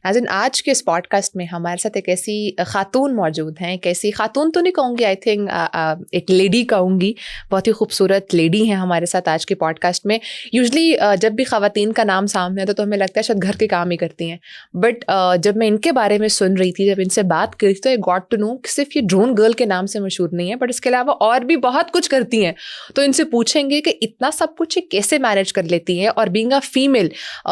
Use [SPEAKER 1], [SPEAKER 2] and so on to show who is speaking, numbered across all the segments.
[SPEAKER 1] As in आज के इस पॉडकास्ट में हमारे साथ एक ऐसी खातून मौजूद हैं, एक ऐसी खातून तो नहीं कहूँगी, आई थिंक एक लेडी कहूँगी, बहुत ही खूबसूरत लेडी हैं हमारे साथ आज के पॉडकास्ट में। यूजली जब भी ख़वातीन का नाम सामने आता तो हमें लगता है शायद घर के काम ही करती हैं, बट जब मैं इनके बारे में सुन रही थी, जब इनसे बात करी तो आई गॉट टू नो कि सिर्फ ये ड्रोन गर्ल के नाम से मशहूर नहीं है, बट इसके अलावा और भी बहुत कुछ करती हैं। तो इनसे पूछेंगे कि इतना सब कुछ ये कैसे मैनेज कर लेती है, और बीइंग अ फीमेल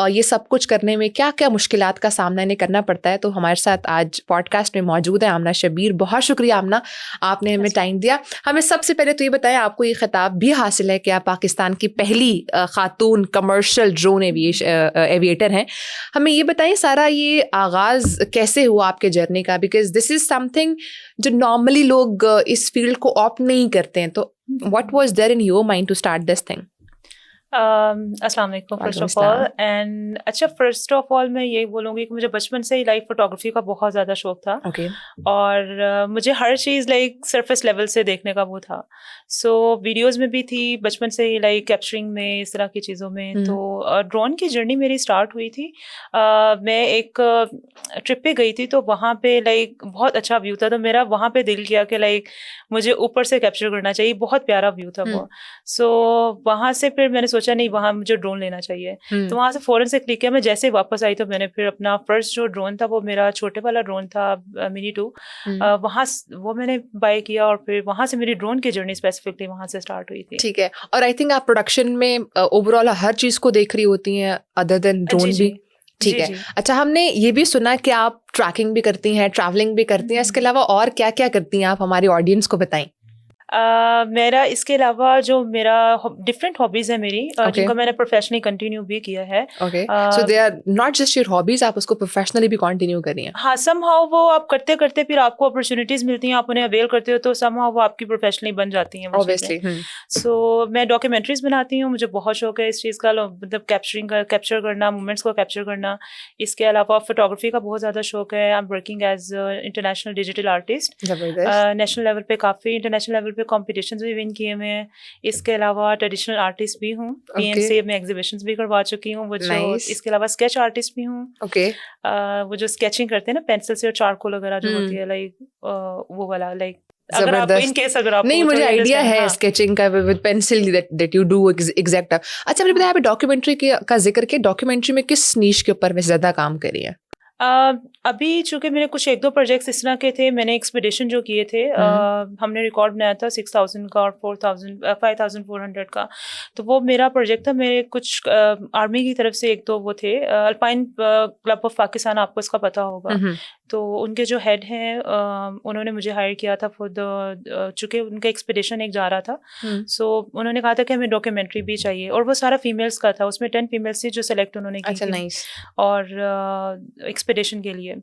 [SPEAKER 1] ये सब कुछ करने में क्या क्या मुश्किलात का सामना इन्हें करना पड़ता है। तो हमारे साथ आज पॉडकास्ट में मौजूद है आमना शब्बीर। बहुत शुक्रिया आमना, आपने हमें टाइम दिया। हमें सबसे पहले तो ये बताएं, आपको ये खिताब भी हासिल है कि आप पाकिस्तान की पहली खातून कमर्शियल ड्रोन एविएटर हैं। हमें ये बताएं सारा ये आगाज़ कैसे हुआ आपके जर्नी का, बिकॉज दिस इज़ समथिंग जो नॉर्मली लोग इस फील्ड को ऑप्ट नहीं करते हैं। तो what was there in your mind to start this thing?
[SPEAKER 2] अस्सलाम वालेकुम फर्स्ट ऑफ ऑल। एंड अच्छा, फर्स्ट ऑफ ऑल मैं यही बोलूँगी कि मुझे बचपन से ही लाइक फोटोग्राफी का बहुत ज़्यादा शौक था। और मुझे हर चीज़ लाइक सरफेस लेवल से देखने का वो था। सो वीडियोस में भी थी बचपन से ही, लाइक कैप्चरिंग में, इस तरह की चीज़ों में। तो ड्रोन की जर्नी मेरी स्टार्ट हुई थी। मैं एक ट्रिप पे गई थी, तो वहाँ पे लाइक बहुत अच्छा व्यू था, तो मेरा वहाँ पे दिल किया कि लाइक मुझे ऊपर से कैप्चर करना चाहिए। बहुत प्यारा व्यू था वो। सो वहाँ से फिर मैंने सोचा नहीं, वहाँ मुझे ड्रोन लेना चाहिए। तो वहाँ से फौरन से क्लिक किया। मैं जैसे वापस आई तो मैंने फिर अपना फर्स्ट जो ड्रोन था वो मेरा छोटे वाला ड्रोन था, मिनी 2। वहाँ वो मैंने बाय किया, और फिर वहाँ से मेरी ड्रोन की जर्नी स्पेसिफिकली वहाँ से स्टार्ट हुई थी।
[SPEAKER 1] ठीक है। और आई थिंक आप प्रोडक्शन में ओवरऑल हर चीज़ को देख रही होती हैं अदर देन ड्रोन भी। ठीक है। अच्छा, हमने ये भी सुना कि आप ट्रैकिंग भी करती हैं, ट्रैवलिंग भी करती हैं, इसके अलावा और क्या क्या करती हैं आप, हमारी ऑडियंस को बताएं।
[SPEAKER 2] मेरा इसके अलावा जो मेरा डिफरेंट हॉबीज है मेरी, जिनको मैंने प्रोफेशनली कंटिन्यू भी किया है।
[SPEAKER 1] So they are not just your hobbies, आप उसको प्रोफेशनली भी कंटिन्यू कर रही हैं।
[SPEAKER 2] हाँ, समहाउ वो आप करते करते फिर आपको अपॉर्चुनिटीज मिलती हैं, आप उन्हें अवेल करते हो, तो समहाउ वो आपकी प्रोफेशनली बन जाती हैं
[SPEAKER 1] ऑब्वियसली।
[SPEAKER 2] सो मैं डॉक्यूमेंट्रीज बनाती हूँ, मुझे बहुत शौक है इस चीज़ का, मतलब कैप्चर करना, मूवमेंट्स को कैप्चर करना। इसके अलावा फोटोग्राफी का बहुत ज़्यादा शौक है। I am working as international digital artist. National level पे काफ़ी इंटरनेशनल लेवल पे कॉम्पिटिशंस भी विन किए हुए हैं। इसके अलावा ट्रेडिशनल आर्टिस्ट भी हूँ। PNC में एग्जीबिशंस भी करवा चुकी हूँ। वो जो इसके अलावा स्केच आर्टिस्ट भी हूँ। वो जो स्केचिंग करते हैं ना पेंसिल से और चारकोल वगैरह जो होती है, लाइक वो वाला, लाइक अगर आपको इन केस अगर आपको
[SPEAKER 1] नहीं, मुझे आइडिया है स्केचिंग का with pencil that you do exact. अच्छा, मुझे बताया, डॉक्यूमेंट्री का जिक्र किया, डॉक्यूमेंट्री में किस नीश के ऊपर वैसे ज्यादा काम करी है?
[SPEAKER 2] अभी चूंकि मेरे कुछ 1-2 प्रोजेक्ट्स इस तरह के थे, मैंने एक्सपीडिशन जो किए थे, हमने रिकॉर्ड बनाया था 6000 का और 5400 का। तो वो मेरा प्रोजेक्ट था। मेरे कुछ आर्मी की तरफ से 1-2 वो थे, अल्पाइन क्लब ऑफ पाकिस्तान, आपको इसका पता होगा। तो उनके जो हेड हैं, उन्होंने मुझे हायर किया था फॉर द, चूंकि उनका एक्सपीडिशन एक जा रहा था। सो उन्होंने कहा था कि हमें डॉक्यूमेंट्री भी चाहिए, और वो सारा फीमेल्स का था। उसमें 10 फीमेल्स थी जो सेलेक्ट उन्होंने की थी और एक्सपीडिशन के लिए।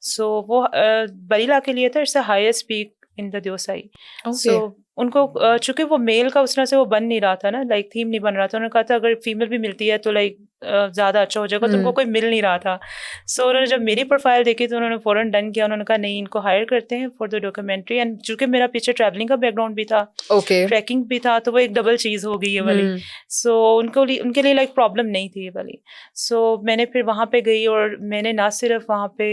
[SPEAKER 2] सो वो बरीला के लिए था। It's the highest peak in the Deosai. So उनको चूंकि वो मेल का उस तरह से वो बन नहीं रहा था ना, लाइक थीम नहीं बन रहा था। उन्होंने कहा था अगर फीमेल भी मिलती है तो लाइक ज़्यादा अच्छा हो जाएगा, तो उनको कोई मिल नहीं रहा था। सो उन्होंने जब मेरी प्रोफाइल देखी तो उन्होंने फ़ौरन डन किया। उन्होंने कहा नहीं, इनको हायर करते हैं फॉर द डॉक्यूमेंट्री। एंड चूंकि मेरा पीछे ट्रैवलिंग का बैकग्राउंड भी था, ट्रैकिंग भी था, तो वो एक डबल चीज़ हो गई ये वाली। सो उनके लिए लाइक प्रॉब्लम नहीं थी ये वाली। सो मैंने फिर वहाँ पे गई, और मैंने ना सिर्फ वहाँ पे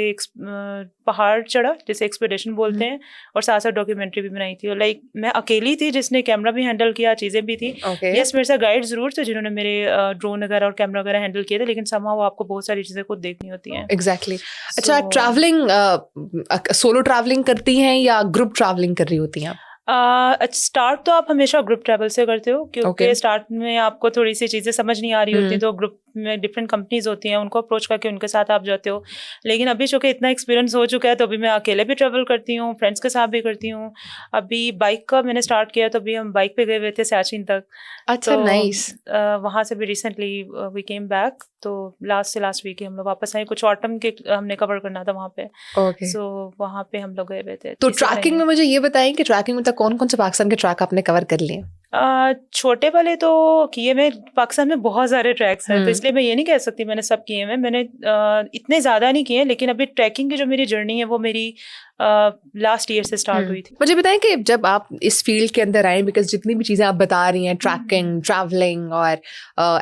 [SPEAKER 2] पहाड़ चढ़ा, जिसे एक्सपीडिशन बोलते हैं, और साथ साथ डॉक्यूमेंट्री भी बनाई थी। और लाइक मैं अकेली थी जिसने कैमरा भी हैंडल किया, चीज़ें भी थी। यस, मेरे साथ गाइड ज़रूर थे जिन्होंने मेरे ड्रोन वगैरह और कैमरा वगैरह हैंडल किए थे, लेकिन समहाउ आपको बहुत सारी चीज़ें खुद देखनी होती हैं।
[SPEAKER 1] एग्जैक्टली। अच्छा, ट्रैवलिंग सोलो ट्रैवलिंग करती हैं या ग्रुप ट्रैवलिंग कर रही होती हैं?
[SPEAKER 2] स्टार्ट तो आप हमेशा ग्रुप ट्रैवल से करते हो, क्योंकि स्टार्ट में आपको थोड़ी सी चीज़ें समझ नहीं आ रही होती, तो ग्रुप में डिफरेंट कंपनीज होती हैं, उनको अप्रोच करके उनके साथ आप जाते हो। लेकिन अभी चूँकि इतना एक्सपीरियंस हो चुका है, तो अभी मैं अकेले भी ट्रैवल करती हूँ, फ्रेंड्स के साथ भी करती हूँ। अभी बाइक का मैंने स्टार्ट किया, तो अभी हम बाइक पे गए हुए थे सियाचिन तक।
[SPEAKER 1] अच्छा, नाइस।
[SPEAKER 2] वहाँ से भी रिसेंटली वी केम बैक, तो लास्ट वीक ही हम लोग वापस आए। कुछ ऑटम के हमने कवर करना था वहाँ पे। सो वहाँ पे हम लोग गए हुए थे।
[SPEAKER 1] तो ट्रैकिंग में मुझे ये बताएं कि ट्रैकिंग में कौन कौन से पाकिस्तान के ट्रैक आपने कवर कर लिए?
[SPEAKER 2] छोटे वाले तो किए मैं, पाकिस्तान में बहुत सारे ट्रैक्स हैं तो इसलिए मैं ये नहीं कह सकती मैंने सब किए हैं। मैंने इतने ज़्यादा नहीं किए, लेकिन अभी ट्रैकिंग की जो मेरी जर्नी है वो मेरी लास्ट ईयर से स्टार्ट हुई थी।
[SPEAKER 1] मुझे बताएं कि जब आप इस फील्ड के अंदर आए, बिकॉज जितनी भी चीज़ें आप बता रही हैं, ट्रैकिंग, ट्रैवलिंग और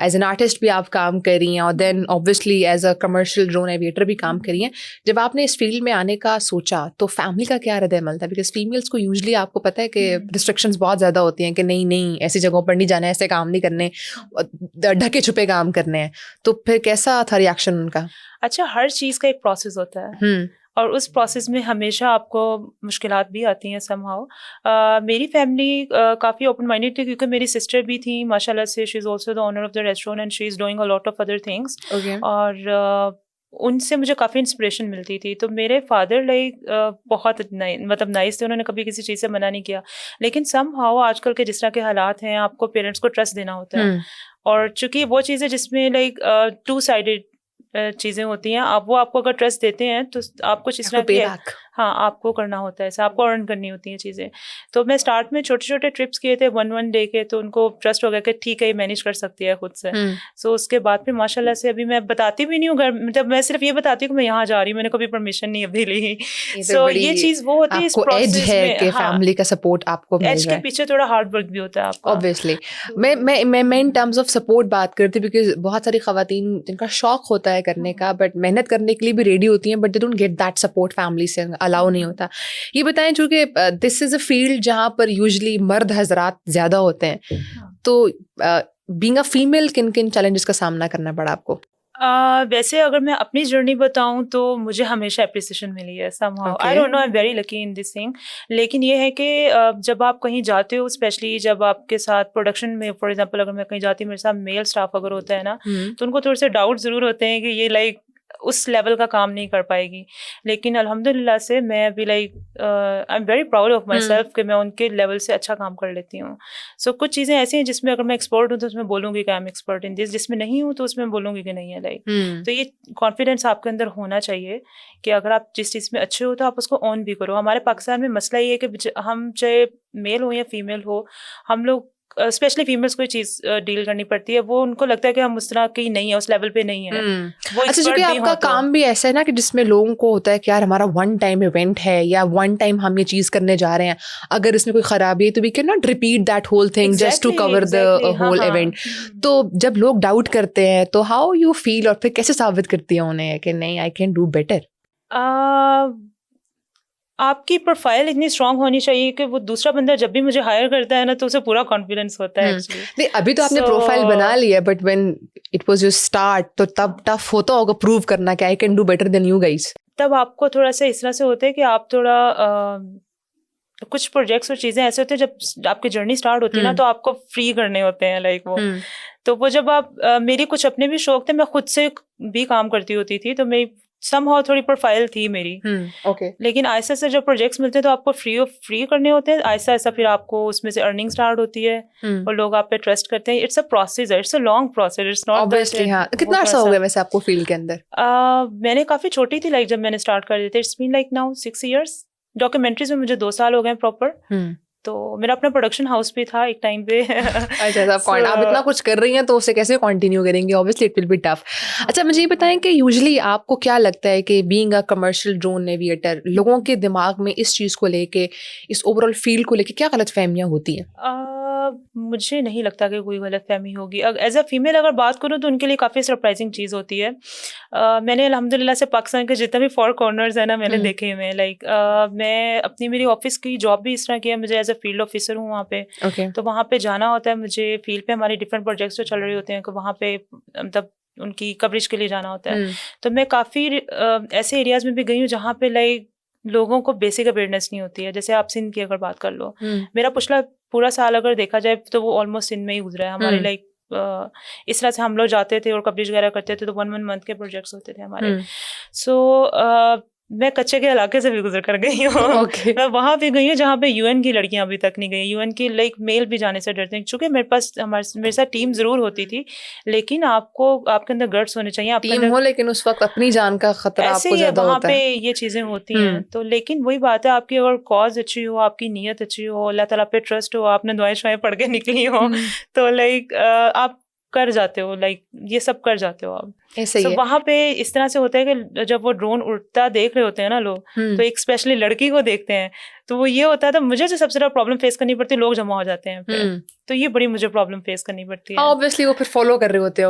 [SPEAKER 1] एज एन आर्टिस्ट भी आप काम कर रही हैं और then obviously as a commercial drone aviator भी काम कर रही हैं, जब आपने इस फील्ड में आने का सोचा तो फैमिली का क्या रद्द-ए-अमल था? बिकॉज फीमेल्स को यूजली आपको पता है कि रिस्ट्रिक्शंस बहुत ज़्यादा होती हैं कि नहीं नहीं ऐसी जगहों पर नहीं जाना है, ऐसे काम नहीं करने, ढके छुपे काम करने हैं, तो फिर कैसा था रिएक्शन उनका?
[SPEAKER 2] अच्छा, हर चीज़ का एक प्रोसेस होता है और उस प्रोसेस में हमेशा आपको मुश्किलात भी आती हैं समहाउ। मेरी फैमिली काफ़ी ओपन माइंडेड थी क्योंकि मेरी सिस्टर भी थी माशाल्लाह से, she is also the owner of the restaurant and she is doing a lot of other things. और उनसे मुझे काफ़ी इंस्पिरेशन मिलती थी। तो मेरे फादर बहुत मतलब नाइस थे, उन्होंने कभी किसी चीज़ से मना नहीं किया। लेकिन समहाउ आजकल के जिस तरह के हालात हैं, आपको पेरेंट्स को ट्रस्ट देना होता है और चूँकि वो चीज़ें जिसमें टू साइडेड चीज़ें होती हैं, आप वो आपको अगर ट्रस्ट देते हैं तो आपको इस तरह की, हाँ, आपको करना होता है ऐसा, आपको अर्न करनी होती हैं चीज़ें। तो मैं स्टार्ट में छोटे छोटे ट्रिप्स किए थे 1 डे के, तो उनको ट्रस्ट हो गया कि ठीक है ये मैनेज कर सकती है खुद से। सो उसके बाद फिर माशाल्लाह से अभी मैं बताती भी नहीं हूँ घर, मतलब मैं सिर्फ ये बताती हूँ कि मैं यहाँ जा रही हूँ, मैंने कभी परमिशन नहीं अभी ली। सो ये चीज़ वो होती है इस प्रोसेस में,
[SPEAKER 1] फैमिली का सपोर्ट आपको मिल रहा है।
[SPEAKER 2] एज के पीछे थोड़ा हार्ड वर्क भी होता है आपका
[SPEAKER 1] ऑब्वियसली। मैं इन टर्म्स ऑफ सपोर्ट बात करती हूँ बिकॉज बहुत सारी खवातीन जिनका शौक होता है करने का, बट मेहनत करने के लिए भी रेडी होती हैं, but they don't get that support, family से अलाउ नहीं होता। ये बताएं, चूंकि दिस इज अ फील्ड जहाँ पर यूजली मर्द हजरात ज्यादा होते हैं, तो बीइंग अ फीमेल किन किन चैलेंजेस का सामना करना पड़ा आपको?
[SPEAKER 2] वैसे अगर मैं अपनी जर्नी बताऊं तो मुझे हमेशा अप्रिसिएशन मिली है somehow. I don't know, I am very lucky in this thing. लेकिन ये है कि जब आप कहीं जाते हो, स्पेशली जब आपके साथ प्रोडक्शन में, फॉर एग्जांपल अगर मैं कहीं जाती हूँ, मेरे साथ मेल स्टाफ अगर होता है ना, तो उनको थोड़े से डाउट ज़रूर होते हैं कि ये उस लेवल का काम नहीं कर पाएगी। लेकिन अल्हम्दुलिल्लाह से मैं अभी I am very proud of my self कि मैं उनके लेवल से अच्छा काम कर लेती हूँ। सो कुछ चीज़ें ऐसी हैं जिसमें अगर मैं एक्सपर्ट हूँ तो उसमें बोलूँगी कि I am expert in this, जिसमें नहीं हूँ तो उसमें बोलूँगी कि नहीं है तो ये कॉन्फिडेंस आपके अंदर होना चाहिए कि अगर आप जिस चीज़ में अच्छे हो तो आप उसको ऑन भी करो। हमारे पाकिस्तान में मसला ये है कि हम चाहे मेल हो या फीमेल हो, हम लोग स्पेशली फीमेल्स को चीज़ डील करनी पड़ती है, वो उनको लगता है कि हम उस तरह की नहीं है, उस लेवल पे नहीं है। वो
[SPEAKER 1] अच्छा, क्योंकि आपका काम भी ऐसा है ना कि जिसमें लोगों को होता है कि यार हमारा वन टाइम इवेंट है या वन टाइम हम ये चीज़ करने जा रहे हैं, अगर इसमें कोई खराबी है तो we can not repeat that whole thing just to cover the whole event. तो जब लोग डाउट करते हैं तो हाउ यू फील और फिर कैसे साबित करती है उन्हें कि नहीं आई कैन डू बेटर?
[SPEAKER 2] आपकी प्रोफाइल इतनी स्ट्रांग होनी चाहिए कि वो दूसरा बंदा जब भी मुझे हायर करता है ना तो उसे पूरा कॉन्फिडेंस होता है एक्चुअली।
[SPEAKER 1] नहीं, अभी तो आपने प्रोफाइल बना लिया, but when it was your start तो तब टफ होता होगा प्रूव करना कि I can do better than you guys.
[SPEAKER 2] तब आपको थोड़ा सा इस तरह से होता है कि आप थोड़ा कुछ प्रोजेक्ट्स और चीज़ें ऐसे होते हैं जब आपकी जर्नी स्टार्ट होती है ना तो आपको फ्री करने होते हैं वो। तो वो जब आप मेरी कुछ अपने भी शौक थे, मैं खुद से भी काम करती होती थी, तो मेरी समहाउ थोड़ी प्रोफाइल थी मेरी। लेकिन ऐसे से जब प्रोजेक्ट्स मिलते हैं तो आपको फ्री करने होते हैं, ऐसा ऐसा फिर आपको उसमें से अर्निंग स्टार्ट होती है और लोग आप पे ट्रस्ट करते हैं। It's a process, it's a long process, it's not
[SPEAKER 1] obviously. हाँ, कितना अर्सा हो गया वैसे आपको फील्ड के अंदर?
[SPEAKER 2] मैंने काफ़ी छोटी थी जब मैंने स्टार्ट कर दिया था। It's been now 6 years। Documentaries में मुझे 2 साल हो गए प्रॉपर। तो मेरा अपना प्रोडक्शन हाउस भी था एक टाइम पे।
[SPEAKER 1] अच्छा, आप इतना कुछ कर रही हैं तो उसे कैसे कंटिन्यू करेंगे? Obviously it will be tough. अच्छा, मुझे ये बताएं कि यूजुअली आपको क्या लगता है कि being a commercial drone aviator, लोगों के दिमाग में इस चीज़ को लेके, इस ओवरऑल फील्ड को लेके क्या गलतफहमियां होती हैं?
[SPEAKER 2] मुझे नहीं लगता कि कोई गलतफहमी होगी। एज अ फीमेल अगर बात करूँ तो उनके लिए काफ़ी सरप्राइजिंग चीज़ होती है। मैंने अल्हम्दुलिल्लाह से पाकिस्तान के जितने भी 4 कॉर्नर्स हैं ना मैंने देखे हुए हैं। मैं मेरी ऑफिस की जॉब भी इस तरह की है, मुझे एज अ फील्ड ऑफिसर हूँ वहाँ पे। तो वहाँ पे जाना होता है मुझे, फील्ड पे हमारे डिफरेंट प्रोजेक्ट्स जो चल रहे होते हैं, वहाँ पे मतलब उनकी कवरेज के लिए जाना होता है। तो मैं काफ़ी ऐसे एरियाज में भी गई हूँ जहाँ पे लोगों को बेसिक अवेयरनेस नहीं होती है। जैसे आप सिंध की अगर बात कर लो, मेरा पिछला पूरा साल अगर देखा जाए तो वो ऑलमोस्ट सिंध में ही गुजरा है हमारे। इस तरह से हम लोग जाते थे और कवरेज वगैरह करते थे, तो 1 month के प्रोजेक्ट्स होते थे हमारे। सो मैं कच्चे के इलाके से भी गुजर कर गई हूँ।
[SPEAKER 1] ओके।
[SPEAKER 2] मैं वहां पे गई हूँ जहाँ पे यूएन की लड़कियां अभी तक नहीं गई। यूएन की लाइक मेल भी जाने से डरते हैं, चूंकि मेरे साथ टीम जरूर होती थी, लेकिन आपके अंदर गट्स होने चाहिए, आपके
[SPEAKER 1] टीम
[SPEAKER 2] अंदर
[SPEAKER 1] हो लेकिन उस वक्त अपनी जान का खतरा
[SPEAKER 2] ऐसे
[SPEAKER 1] आपको
[SPEAKER 2] ही है,
[SPEAKER 1] ज्यादा
[SPEAKER 2] वहां
[SPEAKER 1] होता
[SPEAKER 2] पे
[SPEAKER 1] है।
[SPEAKER 2] ये चीजें होती हैं। तो लेकिन वही बात है, आपकी अगर कॉज अच्छी हो, आपकी नीयत अच्छी हो, अल्लाह ताला पे ट्रस्ट हो, आपने दुआएं शुआएं पढ़ के निकली हो, तो लाइक आप कर जाते हो, लाइक ये सब कर जाते हो आप।
[SPEAKER 1] ऐसे ही
[SPEAKER 2] सो
[SPEAKER 1] है।
[SPEAKER 2] वहां पे इस तरह से होता है कि जब वो ड्रोन उड़ता देख रहे होते हैं ना लोग, तो एक स्पेशली लड़की को देखते हैं, तो वो ये होता है, तो मुझे जो सबसे ज्यादा प्रॉब्लम फेस करनी पड़ती है, लोग जमा हो जाते हैं पे, तो ये बड़ी मुझे प्रॉब्लम फेस करनी पड़ती है।
[SPEAKER 1] ऑब्वियसली वो फिर फॉलो कर रहे होते हैं